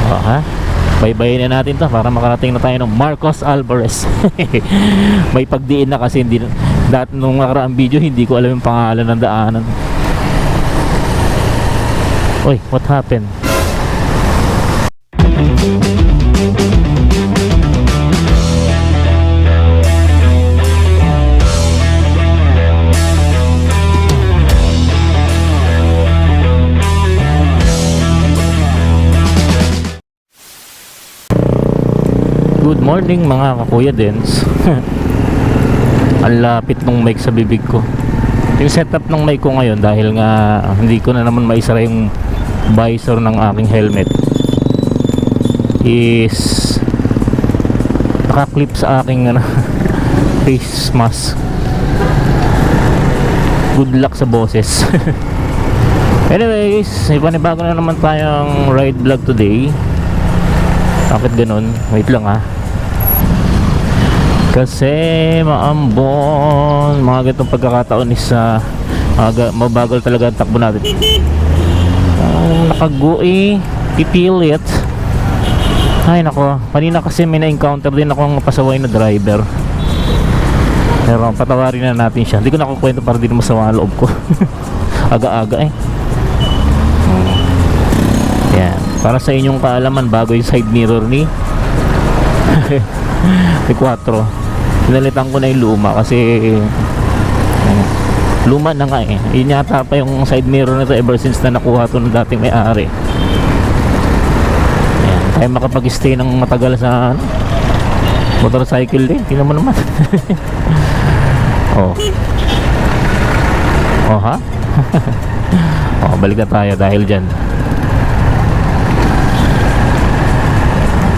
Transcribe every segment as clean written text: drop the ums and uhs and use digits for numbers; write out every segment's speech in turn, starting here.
Ha? Baybayin na natin to para makarating na tayo ng Marcos Alvarez. May pagdiin na kasi hindi, nung nakaraang video hindi ko alam yung pangalan ng daanan. Oy, what happened? Good morning mga kakuya dens. Ang lapit ng mic sa bibig ko. Yung setup ng mic ko ngayon, dahil nga hindi ko na naman maisara yung visor ng aking helmet, is nakaklip sa aking face mask. Good luck sa boses. Anyways, may panibago na naman tayong ride vlog today. Bakit ganun? Wait lang ha. Kasi maambon, mga ganitong pagkakataon is mabagal talaga ang takbo natin. Nakagui, pipilit. Ay nako, kanina kasi may na-encounter din akong pasaway na driver. Pero patawarin na natin siya. Hindi ko nakukwento para di na masama ang loob ko. Aga-aga eh. Yan. Para sa inyong kaalaman, bago yung side mirror ni T4. Pinalitan ko na yung luma kasi luma na nga eh. Yun yata pa yung side mirror na to ever since na nakuha to ng dating may-ari. Ayan, tayo makapag-stay ng matagal sa motorcycle din. Tingnan mo naman. Oh. Oh ha? Oh, balik na tayo dahil dyan.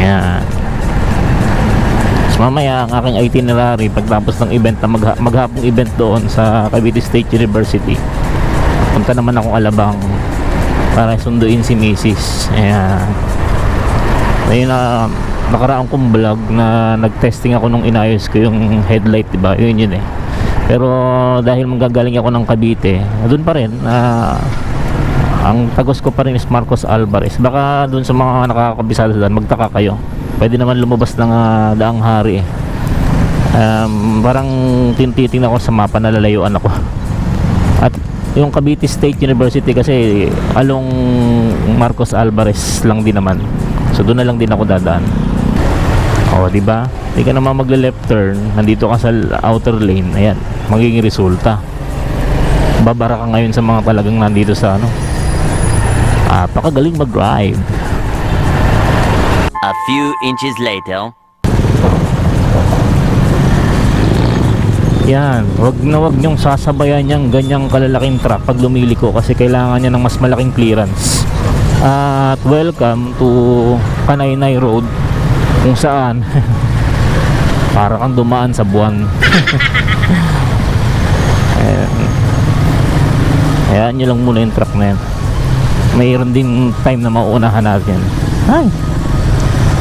Ayan. Mamaya ang aking itinerary pagtapos ng event na maghapong event doon sa Cavite State University, punta naman akong Alabang para sunduin si Mrs. Ayan. Ayun na nakaraang kong vlog na nag-testing ako nung inayos ko yung headlight, diba? Yun eh. Pero dahil manggagaling ako ng Cavite, doon pa rin ang tagos ko pa rin is Marcos Alvarez. Baka doon sa mga nakakabisado doon magtaka kayo, pwede naman lumabas ng Daang Hari. Parang tinitingnan ko sa mapa, nalalayuan ako. At yung Cavite State University kasi along Marcos Alvarez lang din naman. So doon na lang din ako dadaan. O, di ba? Hindi ka naman magle-left turn, nandito ka sa outer lane. Ayan, magiging resulta. Babara ka ngayon sa mga talagang nandito sa napakagaling mag-drive. A few inches later. Yan, wag nyong sasabayan yung ganyang kalalaking truck pag lumiliko kasi kailangan niya ng mas malaking clearance. At welcome to Kanaynay Road, kung saan para kang dumaan sa buwan. Ayan nyo lang muna yung truck na yan. Mayroon din time na mauunahan natin. Ay,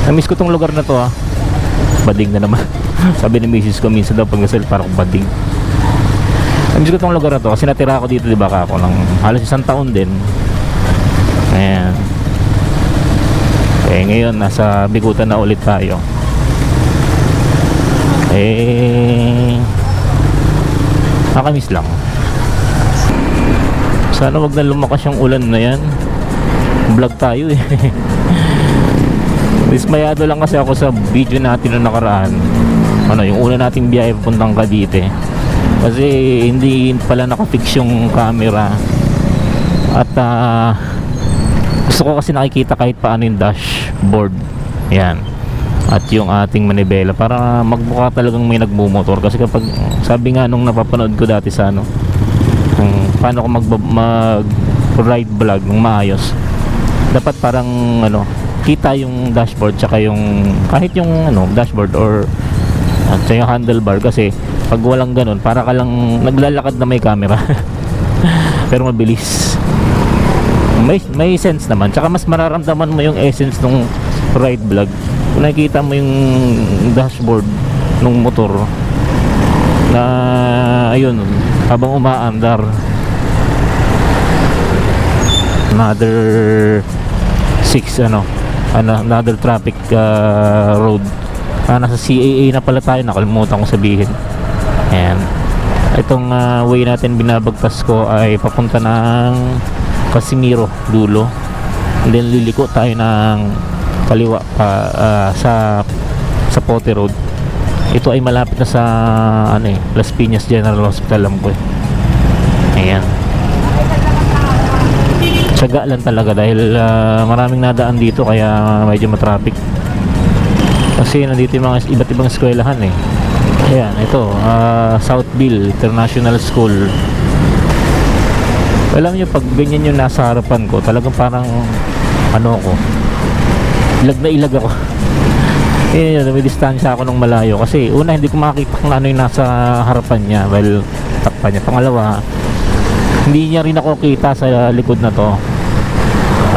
namiss ko tong lugar na to ha. Bading na naman. Sabi ni Mrs. ko minsan daw pag nasal parang bading. Namiss ko tong lugar na to kasi natira ako dito, diba, ako ng halos 1 taon din. Ayan. Eh ngayon nasa Bikutan na ulit tayo. Nakamiss lang. Sana wag na lumakas yung ulan na yan. Vlog tayo eh. Dismayado lang kasi ako sa video natin na nakaraan. Yung una nating biyahe papuntang Cavite. Kasi hindi pala nakafix yung camera. At gusto ko kasi nakikita kahit paano yung dashboard. Yan. At yung ating manibela para magmukha talagang may nagmumotor. Kasi kapag sabi nga nung napapanood ko dati sa paano ko mag-ride vlog ng maayos, dapat parang kita yung dashboard tsaka yung kahit yung dashboard or at yung handlebar, kasi pag walang ganun para ka lang naglalakad na may camera. Pero mabilis, may sense naman, tsaka mas mararamdaman mo yung essence ng ride vlog kung nakikita mo yung dashboard ng motor na ayun habang umaandar. Another 6 another traffic road. Nasa CAA na pala tayo, nakalimutan kong sabihin. Ayan. Itong way natin binabagtas ko ay papunta ng Casimiro dulo, and then liliko tayo ng kaliwa sa Pote Road. Ito ay malapit na sa Las Piñas General Hospital lang po. Ayan, tiyaga lang talaga dahil maraming nadaan dito kaya medyo matraffic kasi nandito yung mga iba't ibang eskwelahan eh. Ayan, ito Southville International School. Alam nyo, pag ganyan yung nasa harapan ko, talagang parang ako, ilag na ilag ako. May distansya ako ng malayo kasi una hindi ko makita kung ano yung nasa harapan niya, well, takpan niya. Pangalawa, hindi niya rin ako kita sa likod na to,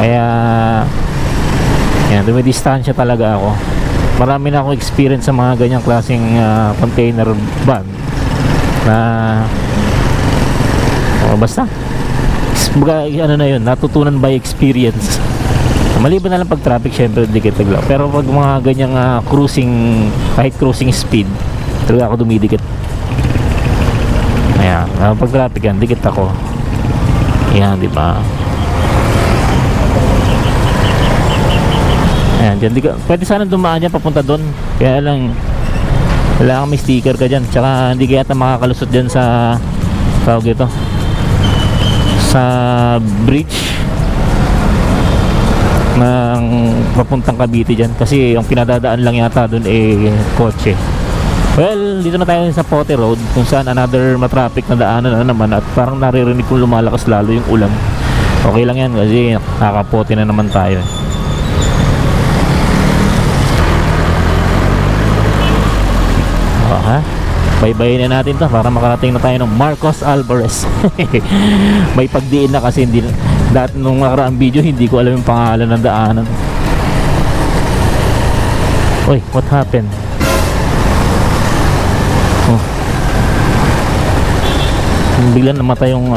kaya yan, may distansya talaga ako. Marami na akong experience sa mga ganyang klaseng container van na basta na yun, natutunan by experience. Maliban na lang pag traffic, syempre dikit lang, pero pag mga ganyang cruising, kahit cruising speed, talaga ako dumidikit. Ayan, pag traffic yan, dikit ako. Ayan, di ba? Ayan, dyan, pwede sana dumaan dyan papunta doon, kaya lang kailangan may sticker ka dyan, tsaka hindi kaya makakalusot dyan sa tawag ito, sa bridge ng papuntang Cavite dyan, kasi yung pinadadaan lang yata doon kotse. Well, dito na tayo sa Pote Road kung saan another matraffic na daanan na naman, at parang naririnig kong lumalakas lalo yung ulan. Okay lang yan kasi nakapote na naman tayo. Baybayin na natin to para makarating na tayo ng Marcos Alvarez. May pagdiin na kasi hindi, dati nung nakaraang video hindi ko alam yung pangalan ng daanan. Oy, what happened? Biglang namatay yung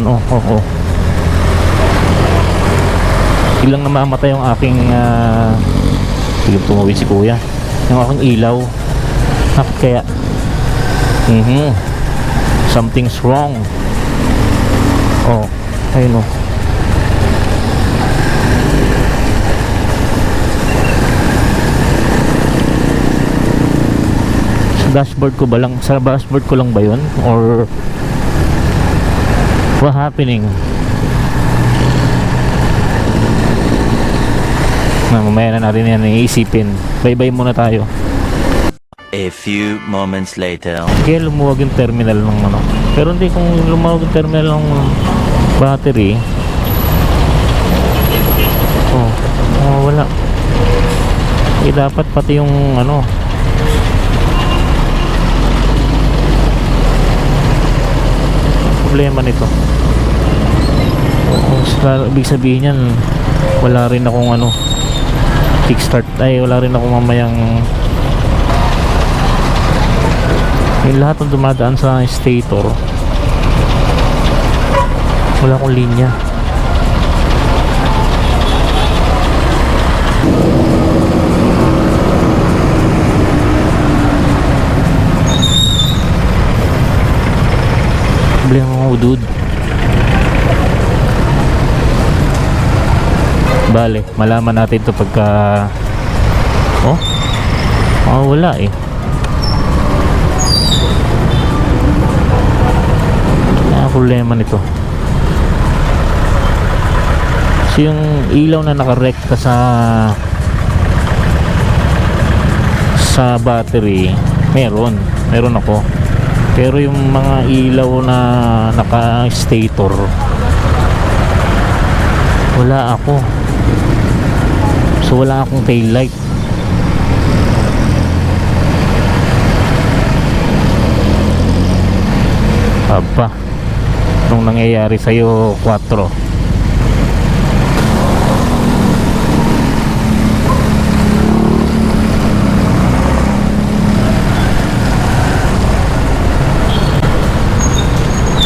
biglang namamatay yung aking biglang tumawid si kuya, yung aking ilaw. Bakit kaya? Something's wrong. Oh, ayun oh. Sa dashboard ko ba lang? Sa dashboard ko lang ba yun? Or what happening? Mamaya na natin yan iisipin. Bye-bye muna tayo. A few moments later. Kaya lumuwag yung terminal ng pero hindi, kung lumuwag yung terminal ng battery, wala. Dapat pati yung problema nito. Ibig sabihin yan, wala rin akong kickstart, wala rin akong mamayang yung lahat ng dumadaan sa stator, wala akong linya. Problema mo, dude. Bale, malaman natin ito pagka wala problema nito. So yung ilaw na nakarekta sa battery, meron ako, pero yung mga ilaw na naka-stator, wala ako. So wala akong tail light. Aba, nung nangyayari sa'yo 4.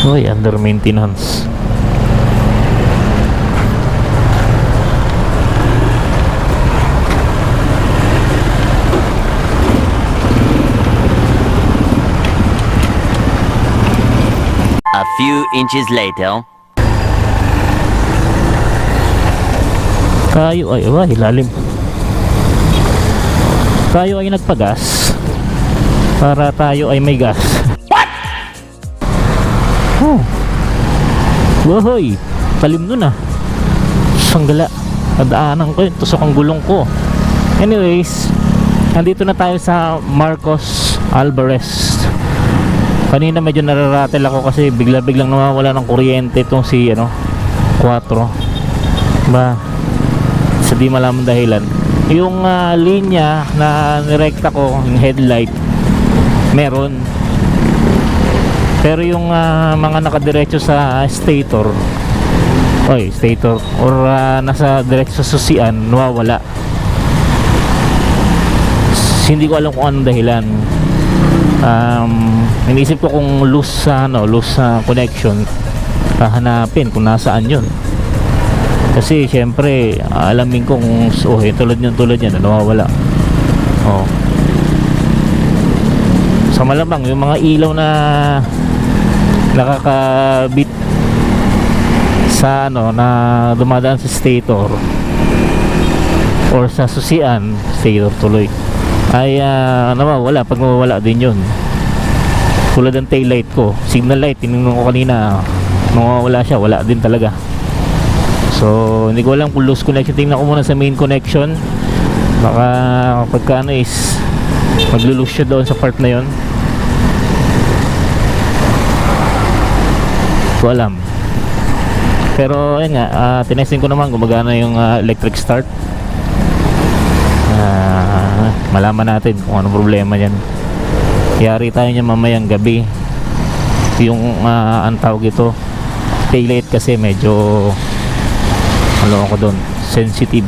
Uy, under maintenance. few inches later. Tayo ay, ilalim. Tayo ay nagpagas para tayo ay may gas. What? Oh. Wahoy, talim nun ah. Sanggala. Nadaanan ko yun, tusok ang gulong ko. Anyways, nandito na tayo sa Marcos Alvarez. Kanina medyo nararatel ako kasi bigla-biglang nawawala ng kuryente itong si 4 ba, sa di malaman dahilan. Yung linya na nirekta ko, yung headlight, meron. Pero yung mga nakadiretso sa stator or nasa diretso sa susian, nawawala. Hindi ko alam kung anong dahilan. Inisip ko kung loose connection, hahanapin kung nasaan yun. Kasi syempre alamin ko kung tulad yan nawawala. Sa malamang yung mga ilaw na nakakabit sa na dumadaan sa stator or sa susian, stator tuloy, ay nawawala. Pag mawawala din yun, tulad ng tail light ko, signal light, tinignan ko kanina, nawawala siya, wala din talaga. So hindi ko alam kung loose connection. Tingnan ko muna sa main connection, baka pagka is maglulose siya doon sa part na yon. Ko alam. Pero ayun nga, tinesting ko naman gumagana yung electric start. Malaman natin kung anong problema yan. Yari tayo niya mamayang gabi. Yung ang tawag ito, taillight kasi medyo ako doon, sensitive.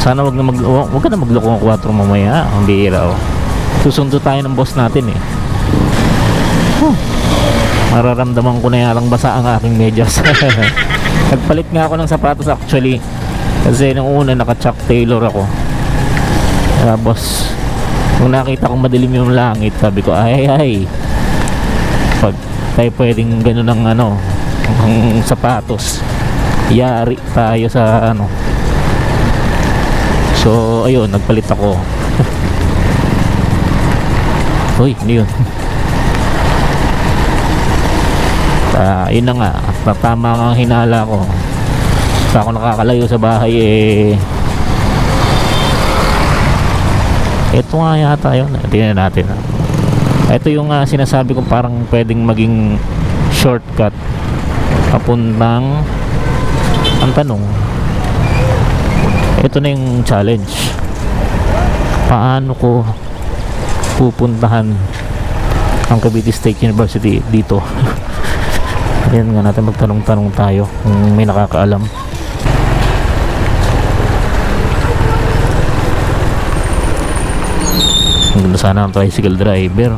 Sana wag ka na magloko ng 4 mamaya. Ang bihira Susundo tayo ng boss natin eh. Mararamdaman ko na yarang basa ang aking medyas. Nagpalit nga ako ng sapatos actually, kasi nung una naka-Chuck Taylor ako. Tapos nung nakita kong madilim yung langit, sabi ko ay pag tayo pwedeng ganun ng ang sapatos, yari tayo sa So ayun, nagpalit ako. Uy, hindi yun. Yun na nga, tama ang hinala ko. Sa ako nakakalayo sa bahay ito nga yata yun. Tingnan natin. Ito yung sinasabi kong parang pwedeng maging shortcut papuntang, ang tanong, ito na yung challenge. Paano ko pupuntahan ang Cavite State University dito? Ayan nga, natin magtanong-tanong tayo kung may nakakaalam. Maganda sana ang tricycle driver.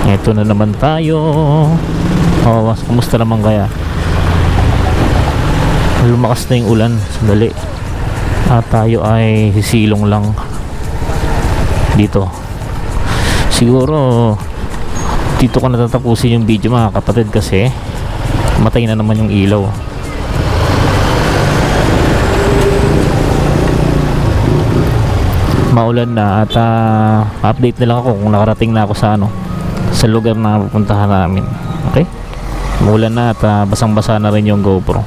Ito na naman tayo. Kumusta naman kaya? Lumakas na yung ulan. Sandali. Tayo ay sisilong lang dito. Siguro dito ko natatapusin yung video mga kapatid, kasi matay na naman yung ilaw. Maulan na at update na lang ako kung nakarating na ako sa lugar na pupuntahan namin. Okay? Maulan na at basang-basa na rin yung GoPro.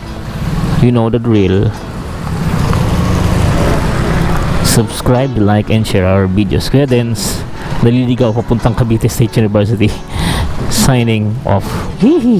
You know the drill. Subscribe, like, and share our videos. Kaya Dens, naliligaw papuntang Cavite State University. Signing off. Hihi.